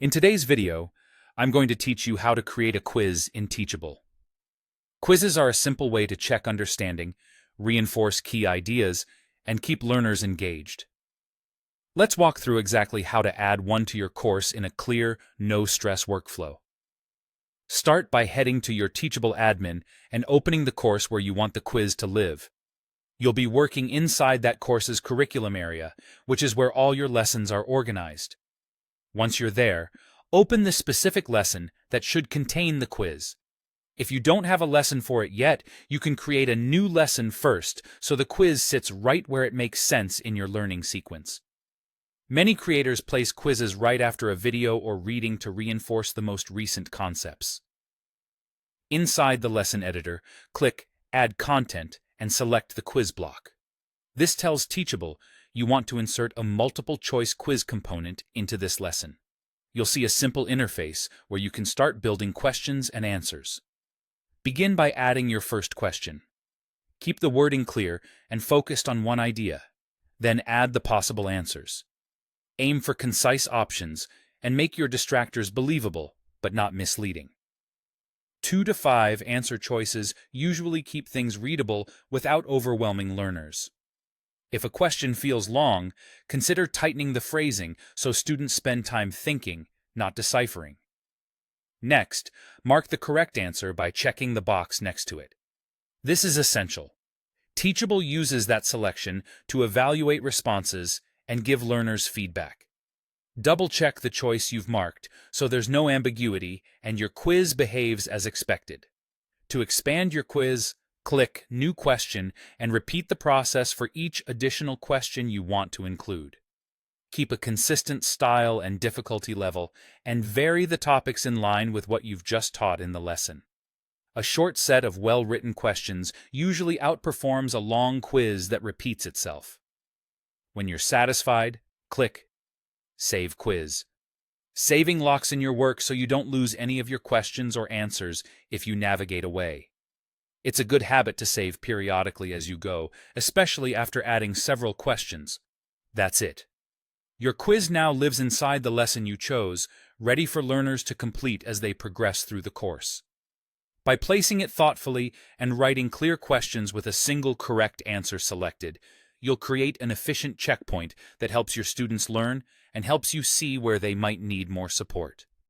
In today's video, I'm going to teach you how to create a quiz in Teachable. Quizzes are a simple way to check understanding, reinforce key ideas, and keep learners engaged. Let's walk through exactly how to add one to your course in a clear, no-stress workflow. Start by heading to your Teachable admin and opening the course where you want the quiz to live. You'll be working inside that course's curriculum area, which is where all your lessons are organized. Once you're there, open the specific lesson that should contain the quiz. If you don't have a lesson for it yet, you can create a new lesson first so the quiz sits right where it makes sense in your learning sequence. Many creators place quizzes right after a video or reading to reinforce the most recent concepts. Inside the lesson editor, click Add Content and select the quiz block. This tells Teachable you want to insert a multiple-choice quiz component into this lesson. You'll see a simple interface where you can start building questions and answers. Begin by adding your first question. Keep the wording clear and focused on one idea. Then add the possible answers. Aim for concise options and make your distractors believable, but not misleading. 2 to 5 answer choices usually keep things readable without overwhelming learners. If a question feels long, consider tightening the phrasing so students spend time thinking, not deciphering. Next, mark the correct answer by checking the box next to it. This is essential. Teachable uses that selection to evaluate responses and give learners feedback. Double-check the choice you've marked so there's no ambiguity and your quiz behaves as expected. To expand your quiz, click New Question and repeat the process for each additional question you want to include. Keep a consistent style and difficulty level and vary the topics in line with what you've just taught in the lesson. A short set of well-written questions usually outperforms a long quiz that repeats itself. When you're satisfied, click Save Quiz. Saving locks in your work so you don't lose any of your questions or answers if you navigate away. It's a good habit to save periodically as you go, especially after adding several questions. That's it. Your quiz now lives inside the lesson you chose, ready for learners to complete as they progress through the course. By placing it thoughtfully and writing clear questions with a single correct answer selected, you'll create an efficient checkpoint that helps your students learn and helps you see where they might need more support.